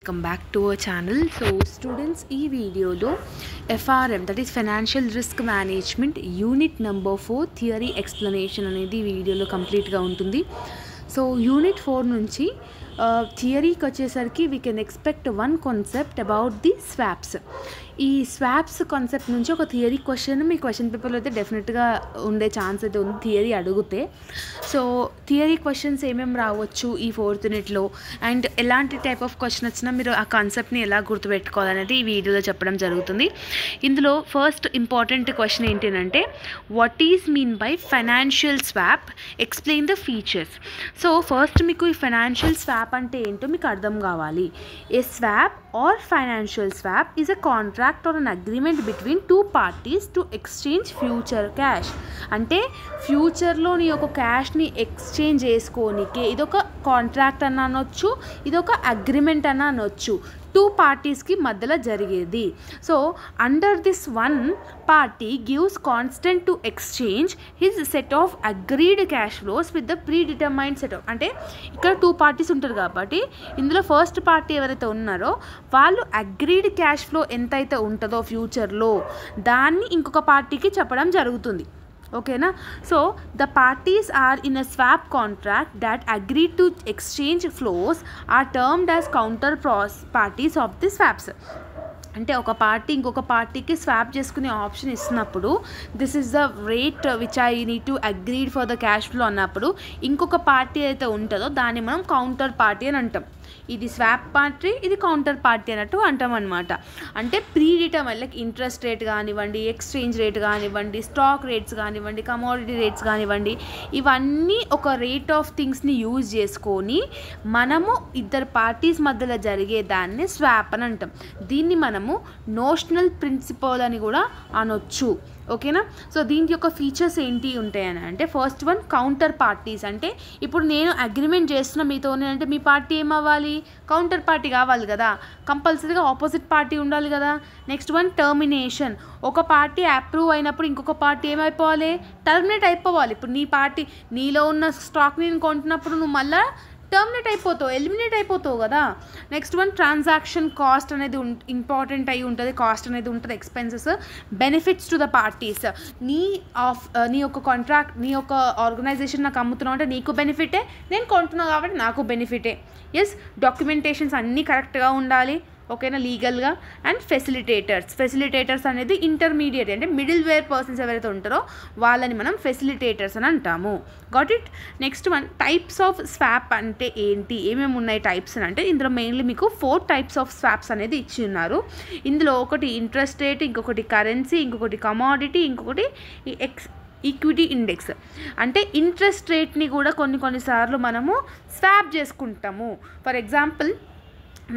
welcome back to our channel. So students, ee video lo FRM, that is Financial Risk Management Unit number 4 theory explanation anedi video lo complete ga untundi. So unit 4 nunchi theory ki vachesariki we can expect one concept about the swaps. ఈ swaps concept నుంచి ఒక theory question మీ question పేపర్లో అయితే డెఫినెట్గా ఉండే chance అయితే ఉంది theory అడిగితే. సో థియరీ క్వశ్చన్స్ ఏమేమి రావచ్చు ఈ 4th యూనిట్లో అండ్ ఎలాంటి టైప్ ఆఫ్ క్వశ్చన్ వచ్చినా మీరు ఆ కాన్సెప్ట్ని ఎలా గుర్తుపెట్టుకోవాలనేది ఈ వీడియోలో చెప్పడం జరుగుతుంది. ఇందులో ఫస్ట్ ఇంపార్టెంట్ క్వశ్చన్ ఏంటంటే what is mean by financial swap, explain the features. So first మీకు ఈ ఫైనాన్షియల్ స్వాప్ అంటే ఏంటో మీకు అర్థం కావాలి. A swap or financial swap is a contract or an agreement between two parties to exchange future cash. అంటే ఫ్యూచర్లో నీ ఒక క్యాష్ని ఎక్స్చేంజ్ చేసుకోనికే ఇదొక కాంట్రాక్ట్ అన్న అనొచ్చు, ఇదొక అగ్రిమెంట్ అన్న అనొచ్చు. టూ పార్టీస్కి మధ్యలో జరిగేది. So under this one party gives constant to exchange his set of agreed cash flows with the pre determined set of. అంటే ఇక్కడ 2 పార్టీస్ ఉంటారు కాబట్టి ఇందులో ఫస్ట్ పార్టీ ఎవరైతే ఉన్నారో వాళ్ళు అగ్రీడ్ క్యాష్ ఫ్లో ఎంతైతే ఉంటుందో ఫ్యూచర్లో దాన్ని ఇంకొక పార్టీకి చెప్పడం జరుగుతుంది. ఓకేనా? So the parties are in a swap contract that agree to exchange flows are termed as counter parties of the swaps. అంటే ఒక పార్టీ ఇంకొక పార్టీకి స్వాప్ చేసుకునే ఆప్షన్ ఇస్తున్నప్పుడు this is the rate which I need to agreed for the cash flow అన్నప్పుడు ఇంకొక party అయితే ఉంటుందో దాన్ని మనం కౌంటర్ పార్టీ అని అంటాం. ఇది స్వాప్ పార్టీ, ఇది కౌంటర్ పార్టీ అన్నట్టు అంటాం అనమాట. అంటే pre determine like interest rate కానివ్వండి, ఎక్స్చేంజ్ రేట్ కానివ్వండి, స్టాక్ రేట్స్ కానివ్వండి, కమోడిటీ రేట్స్ కానివ్వండి, ఇవన్నీ ఒక రేట్ ఆఫ్ థింగ్స్ని యూజ్ చేసుకొని మనము ఇద్దరు పార్టీస్ మధ్యలో జరిగే దాన్ని స్వాప్ అని అంటాం. దీన్ని మనము నోషనల్ ప్రిన్సిపల్ అని కూడా అనొచ్చు. ఓకేనా? సో దీని యొక్క ఫీచర్స్ ఏంటి ఉంటాయని అంటే ఫస్ట్ వన్ కౌంటర్ పార్టీస్. అంటే ఇప్పుడు నేను అగ్రిమెంట్ చేస్తున్న మీతోనే అంటే మీ పార్టీ ఏమవ్వాలి? కౌంటర్ పార్టీ కావాలి కదా, కంపల్సరీగా ఆపోజిట్ పార్టీ ఉండాలి కదా. Next one termination. ఒక పార్టీ అప్రూవ్ అయినప్పుడు ఇంకొక పార్టీ ఏమైపోవాలి? టర్మినేట్ అయిపోవాలి. ఇప్పుడు నీ పార్టీ నీలో ఉన్న స్టాక్ నేను కొంటున్నప్పుడు నువ్వు మళ్ళీ టర్మినేట్ అయిపోతావు, ఎలిమినేట్ అయిపోతావు కదా. నెక్స్ట్ వన్ ట్రాన్సాక్షన్ కాస్ట్ అనేది ఇంపార్టెంట్ అయి ఉంటుంది. కాస్ట్ అనేది ఉంటుంది, expenses, benefits to the parties. నీ యొక్క కాంట్రాక్ట్, నీ యొక్క ఆర్గనైజేషన్ నాకు అమ్ముతున్నావు అంటే నీకు బెనిఫిటే, నేను కొంటున్నావు కాబట్టి నాకు బెనిఫిటే. ఎస్, డాక్యుమెంటేషన్స్ అన్నీ కరెక్ట్గా ఉండాలి. ఓకేనా? లీగల్గా. అండ్ ఫెసిలిటేటర్స్ అనేది ఇంటర్మీడియట్ అంటే మిడిల్ వేర్ పర్సన్స్ ఎవరైతే ఉంటారో వాళ్ళని మనం ఫెసిలిటేటర్స్ అని అంటాము. Got it? Next one types of swap అంటే ఏంటి, ఏమేమి ఉన్నాయి టైప్స్ అని అంటే ఇందులో మెయిన్లీ మీకు 4 టైప్స్ ఆఫ్ స్వాప్స్ అనేది ఇచ్చి ఉన్నారు. ఇందులో ఒకటి ఇంట్రెస్ట్ రేట్, ఇంకొకటి కరెన్సీ, ఇంకొకటి కమోడిటీ, ఇంకొకటి ఈక్విటీ ఇండెక్స్. అంటే ఇంట్రెస్ట్ రేట్ని కూడా కొన్నిసార్లు మనము స్వాప్ చేసుకుంటాము. ఫర్ ఎగ్జాంపుల్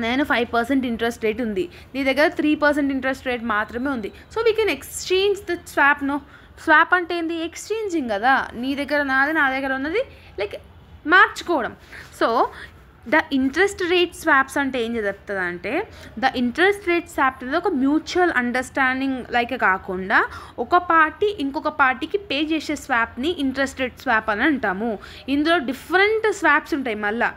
నేను 5% ఇంట్రెస్ట్ రేట్ ఉంది, నీ దగ్గర 3% ఇంట్రెస్ట్ రేట్ మాత్రమే ఉంది. So we can exchange the swap. Swap అంటే ఏంది? ఎక్స్చేంజింగ్ కదా. నీ దగ్గర నాది, నా దగ్గర ఉన్నది లైక్ మార్చుకోవడం. So the interest rate swaps అంటే ఏం చెప్తుంది అంటే ద ఇంట్రెస్ట్ రేట్ స్వాప్ అనేది ఒక మ్యూచువల్ అండర్స్టాండింగ్ లైక్ కాకుండా ఒక పార్టీ ఇంకొక పార్టీకి పే చేసే స్వాప్ని ఇంట్రెస్ట్ రేట్ స్వాప్ అని అంటాము. ఇందులో డిఫరెంట్ స్వాప్స్ ఉంటాయి మళ్ళీ,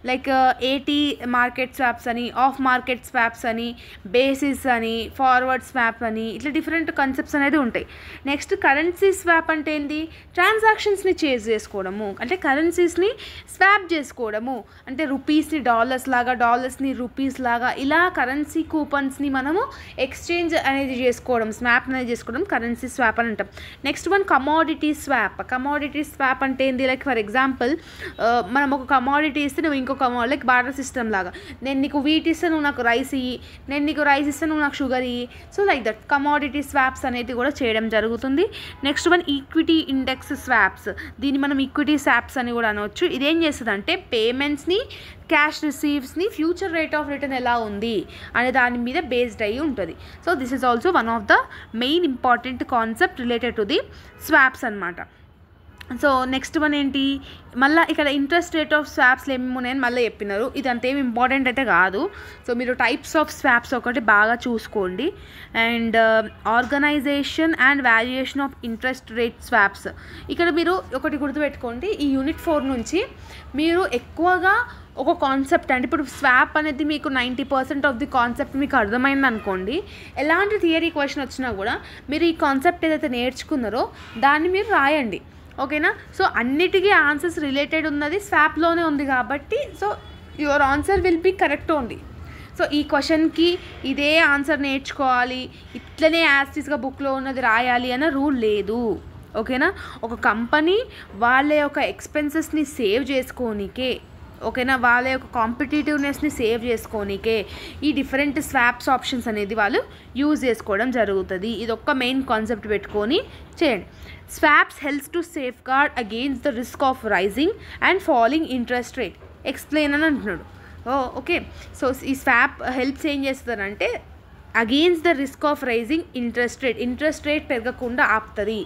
లైక్ ఏటీ మార్కెట్ స్వాప్స్ అని, ఆఫ్ మార్కెట్ స్వాప్స్ అని, బేసిస్ అని, ఫార్వర్డ్ స్వాప్ అని, ఇట్లా డిఫరెంట్ కాన్సెప్ట్స్ అనేది ఉంటాయి. నెక్స్ట్ కరెన్సీ స్వాప్ అంటే ఏంది? ట్రాన్సాక్షన్స్ని చేంజ్ చేసుకోవడము, అంటే కరెన్సీస్ని స్వాప్ చేసుకోవడము. అంటే రూపీస్ని డాలర్స్ లాగా, డాలర్స్ని రూపీస్ లాగా, ఇలా కరెన్సీ కూపన్స్ని మనము ఎక్స్చేంజ్ అనేది చేసుకోవడం, స్వాప్ అనేది చేసుకోవడం కరెన్సీ స్వాప్ అని అంటాం. Next one commodity swap. Commodity swap అంటే ఏంది? లైక్ ఫర్ ఎగ్జాంపుల్ మనం ఒక కమోడిటీ ఇస్తే నువ్వు ఇంకొక లైక్ బార్టర్ సిస్టమ్ లాగా, నేను నీకు వీట్ ఇస్తే నువ్వు నాకు రైస్ ఇయ్యి, నేను నీకు రైస్ ఇస్తే నువ్వు నాకు షుగర్ ఇయ్యి. So like that commodity swaps అనేది కూడా చేయడం జరుగుతుంది. Next one equity index swaps. దీన్ని మనం ఈక్విటీ స్వాప్స్ అని కూడా అనవచ్చు. ఇదేం చేస్తుంది అంటే పేమెంట్స్ని, క్యాష్ రిసీవ్స్ని ఫ్యూచర్ రేట్ ఆఫ్ రిటర్న్ ఎలా ఉంది అనే దాని మీద బేస్డ్ అయ్యి ఉంటుంది. So this is also one of the main important concept related to the swaps అనమాట. సో నెక్స్ట్ వన్ ఏంటి? మళ్ళీ ఇక్కడ ఇంట్రెస్ట్ రేట్ ఆఫ్ స్వాప్స్లో ఏమేమి ఉన్నాయని మళ్ళీ చెప్పినారు. ఇది అంతేమి ఇంపార్టెంట్ అయితే కాదు. సో మీరు టైప్స్ ఆఫ్ స్వాప్స్ ఒకటి బాగా చూసుకోండి. And organisation and valuation of interest rate swaps. ఇక్కడ మీరు ఒకటి గుర్తుపెట్టుకోండి, ఈ యూనిట్ 4 నుంచి మీరు ఎక్కువగా ఒక కాన్సెప్ట్ అంటే ఇప్పుడు స్వాప్ అనేది మీకు 90% ఆఫ్ ది కాన్సెప్ట్ మీకు అర్థమైంది అనుకోండి, ఎలాంటి థియరీ క్వశ్చన్ వచ్చినా కూడా మీరు ఈ కాన్సెప్ట్ ఏదైతే నేర్చుకున్నారో దాన్ని మీరు రాయండి. ఓకేనా? సో అన్నిటికీ ఆన్సర్స్ రిలేటెడ్ ఉన్నది స్వాప్లోనే ఉంది కాబట్టి so your answer will be correct only. So ఈ క్వశ్చన్కి ఇదే ఆన్సర్ నేర్చుకోవాలి, ఇట్లనే యాస్టిస్గా బుక్లో ఉన్నది రాయాలి అన్న రూల్ లేదు. ఓకేనా? ఒక కంపెనీ వాళ్ళ యొక్క ఎక్స్పెన్సెస్ని సేవ్ చేసుకోనికే, ఓకేనా, వాళ్ళ యొక్క కాంపిటేటివ్నెస్ని సేవ్ చేసుకోనికే ఈ డిఫరెంట్ స్వాప్స్ ఆప్షన్స్ అనేది వాళ్ళు యూజ్ చేసుకోవడం జరుగుతుంది. ఇది ఒక్క మెయిన్ కాన్సెప్ట్ పెట్టుకొని చేయండి. Swaps helps to safeguard against the risk of rising and falling interest rate. Explain అని అంటున్నాడు. ఓకే, సో ఈ స్వాప్ హెల్ప్స్ ఏం చేస్తుందంటే against the risk of rising interest rate పెరగకుండా ఆపుతుంది.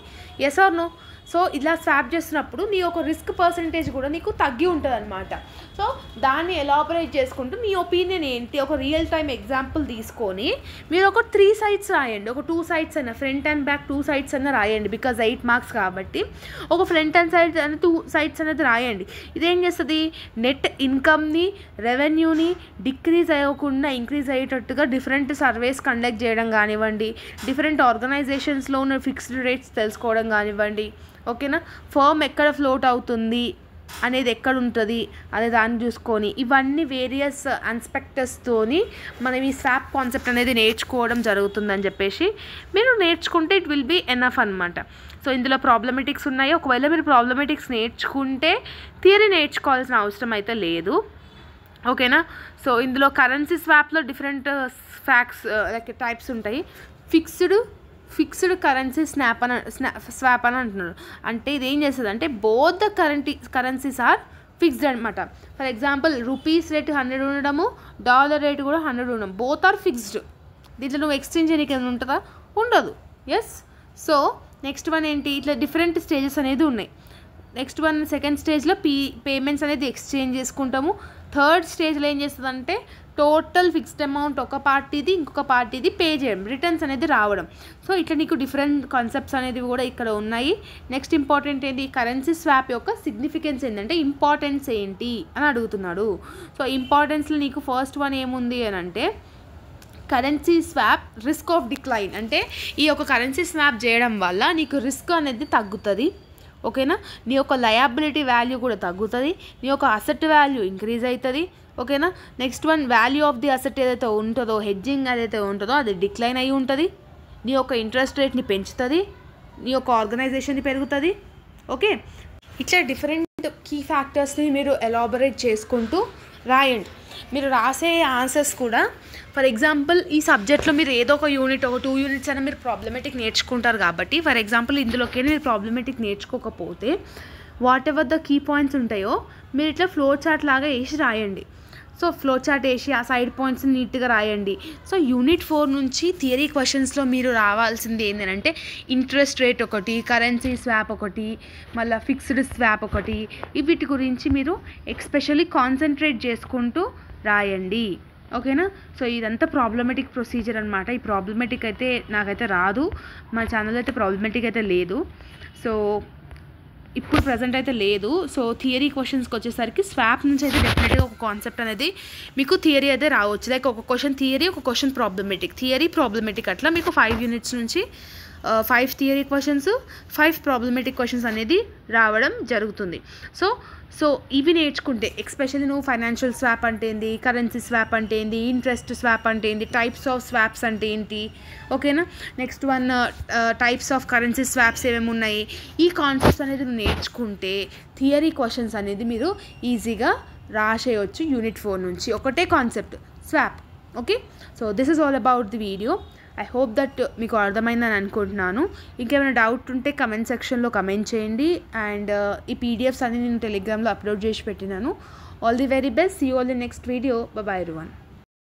Yes or no? సో ఇలా స్వాప్ చేస్తున్నప్పుడు నీ ఒక రిస్క్ పర్సంటేజ్ కూడా నీకు తగ్గి ఉంటుంది అనమాట. సో దాన్ని ఎలాబరేట్ చేసుకుంటూ మీ ఒపీనియన్ ఏంటి, ఒక రియల్ టైమ్ ఎగ్జాంపుల్ తీసుకొని మీరు ఒక 3 sides రాయండి. ఒక 2 sides అయినా, ఫ్రంట్ అండ్ బ్యాక్ 2 sides అయినా రాయండి. బికాజ్ 8 marks కాబట్టి ఒక ఫ్రంట్ అండ్ సైడ్ అని 2 sides అనేది రాయండి. ఇదేం చేస్తుంది, నెట్ ఇన్కమ్ని, రెవెన్యూని డిక్రీజ్ అవ్వకుండా ఇంక్రీజ్ అయ్యేటట్టుగా డిఫరెంట్ సర్వేస్ కండక్ట్ చేయడం కానివ్వండి, డిఫరెంట్ ఆర్గనైజేషన్స్లో ఉన్న ఫిక్స్డ్ రేట్స్ తెలుసుకోవడం కానివ్వండి, ఓకేనా, ఫర్మ్ ఎక్కడ ఫ్లోట్ అవుతుంది అనేది ఎక్కడ ఉంటుంది అనే దాన్ని చూసుకొని ఇవన్నీ వేరియస్ ఆస్పెక్ట్స్తోని మనం ఈ స్వాప్ కాన్సెప్ట్ అనేది నేర్చుకోవడం జరుగుతుందని చెప్పేసి మీరు నేర్చుకుంటే ఇట్ విల్ బీ ఎనఫ్ అనమాట. సో ఇందులో ప్రాబ్లమెటిక్స్ ఉన్నాయి. ఒకవేళ మీరు ప్రాబ్లమెటిక్స్ నేర్చుకుంటే థియరీ నేర్చుకోవాల్సిన అవసరం అయితే లేదు. ఓకేనా? సో ఇందులో కరెన్సీ స్వాప్లో డిఫరెంట్ లైక్ టైప్స్ ఉంటాయి. ఫిక్స్డ్ కరెన్సీ స్వాప్ అని అంటున్నారు. అంటే ఇది ఏం చేస్తుంది అంటే both the currencies are fixed అనమాట. ఫర్ ఎగ్జాంపుల్ రూపీస్ రేట్ 100 ఉండడము, డాలర్ రేట్ కూడా 100 ఉండడం, బోత్ ఆర్ ఫిక్స్డ్. దీంట్లో నువ్వు ఎక్స్చేంజ్ చేయడానికి ఏమైనా ఉంటుందా? ఉండదు. ఎస్. సో నెక్స్ట్ వన్ ఏంటి, ఇట్లా డిఫరెంట్ స్టేజెస్ అనేది ఉన్నాయి. నెక్స్ట్ వన్ సెకండ్ స్టేజ్లో పేమెంట్స్ అనేది ఎక్స్చేంజ్ చేసుకుంటాము. థర్డ్ స్టేజ్లో ఏం చేస్తుందంటే టోటల్ ఫిక్స్డ్ అమౌంట్ ఒక పార్టీది ఇంకొక పార్టీది పే చేయడం, రిటర్న్స్ అనేది రావడం. సో ఇట్లా నీకు డిఫరెంట్ కాన్సెప్ట్స్ అనేవి కూడా ఇక్కడ ఉన్నాయి. నెక్స్ట్ ఇంపార్టెంట్ ఏంటి, కరెన్సీ స్వాప్ యొక్క సిగ్నిఫికెన్స్ ఏంటంటే ఇంపార్టెన్స్ ఏంటి అని అడుగుతున్నాడు. సో ఇంపార్టెన్స్లో నీకు ఫస్ట్ వన్ ఏముంది అని అంటే currency swap risk of decline. అంటే ఈ యొక్క కరెన్సీ స్వాప్ చేయడం వల్ల నీకు రిస్క్ అనేది తగ్గుతుంది. ఓకేనా? నీ యొక్క లయబిలిటీ వాల్యూ కూడా తగ్గుతుంది, నీ యొక్క అసెట్ వాల్యూ ఇంక్రీజ్ అవుతుంది. ఓకేనా? Next one value of the asset ఏదైతే ఉంటుందో, హెడ్జింగ్ ఏదైతే ఉంటుందో అది డిక్లైన్ అయ్యి ఉంటుంది. నీ యొక్క ఇంట్రెస్ట్ రేట్ని పెంచుతుంది, నీ యొక్క ఆర్గనైజేషన్ని పెరుగుతుంది. ఓకే, ఇట్లా డిఫరెంట్ కీ ఫ్యాక్టర్స్ని మీరు ఎలాబరేట్ చేసుకుంటూ రాయండి. మీరు రాసే ఆన్సర్స్ కూడా ఫర్ ఎగ్జాంపుల్ ఈ సబ్జెక్ట్లో మీరు ఏదో ఒక యూనిట్, ఒక 2 units అయినా మీరు ప్రాబ్లమెటిక్ నేర్చుకుంటారు కాబట్టి ఫర్ ఎగ్జాంపుల్ ఇందులోకి మీరు ప్రాబ్లమెటిక్ నేర్చుకోకపోతే whatever the key points ఉంటాయో మీరు ఇట్లా ఫ్లో చార్ట్ లాగా వేసి రాయండి. సో ఫ్లో చార్ట్ వేసి ఆ సైడ్ పాయింట్స్ని నీట్గా రాయండి. సో యూనిట్ 4 నుంచి థియరీ క్వశ్చన్స్లో మీరు రావాల్సింది ఏంటంటే ఇంట్రెస్ట్ రేట్ ఒకటి, కరెన్సీ స్వాప్ ఒకటి, మళ్ళీ ఫిక్స్డ్ స్వాప్ ఒకటి, వీటి గురించి మీరు ఎక్స్పెషల్లీ కాన్సన్ట్రేట్ చేసుకుంటూ రాయండి. ఓకేనా? సో ఇదంతా ప్రాబ్లమెటిక్ ప్రొసీజర్ అనమాట. ఈ ప్రాబ్లమెటిక్ అయితే నాకైతే రాదు, మా ఛానల్ అయితే ప్రాబ్లమెటిక్ అయితే లేదు. సో ఇప్పుడు ప్రజెంట్ అయితే లేదు. సో థియరీ క్వశ్చన్స్కి వచ్చేసరికి స్వాప్ నుంచి అయితే డెఫినెట్గా ఒక కాన్సెప్ట్ అనేది మీకు థియరీ అయితే రావచ్చు. లైక్ ఒక క్వశ్చన్ థియరీ, ఒక క్వశ్చన్ ప్రాబ్లమెటిక్ అట్లా మీకు 5 units నుంచి 5 థియరీ క్వశ్చన్స్, 5 ప్రాబ్లమెటిక్ క్వశ్చన్స్ అనేది రావడం జరుగుతుంది. సో ఇవి నేర్చుకుంటే ఎక్స్పెషల్లీ నువ్వు ఫైనాన్షియల్ స్వాప్ అంటే ఏంటి, కరెన్సీ స్వాప్ అంటే ఏంటి, ఇంట్రెస్ట్ స్వాప్ అంటే ఏంటి, టైప్స్ ఆఫ్ స్వాప్స్ అంటే ఏంటి, ఓకేనా, next one types of currency swaps ఏమేమి ఉన్నాయి, ఈ కాన్సెప్ట్స్ అనేది నువ్వు నేర్చుకుంటే థియరీ క్వశ్చన్స్ అనేది మీరు ఈజీగా రాసేయచ్చు. యూనిట్ 4 నుంచి ఒకటే concept swap. Okay, so this is all about the video. I hope that మీకు అర్థమైందని అనుకుంటున్నాను. ఇంకేమైనా డౌట్ ఉంటే కమెంట్ సెక్షన్లో కమెంట్ చేయండి. అండ్ ఈ పీడిఎఫ్స్ అన్ని నేను టెలిగ్రామ్లో అప్లోడ్ చేసి పెట్టినాను. All the very best. See you all the next video. Bye bye everyone.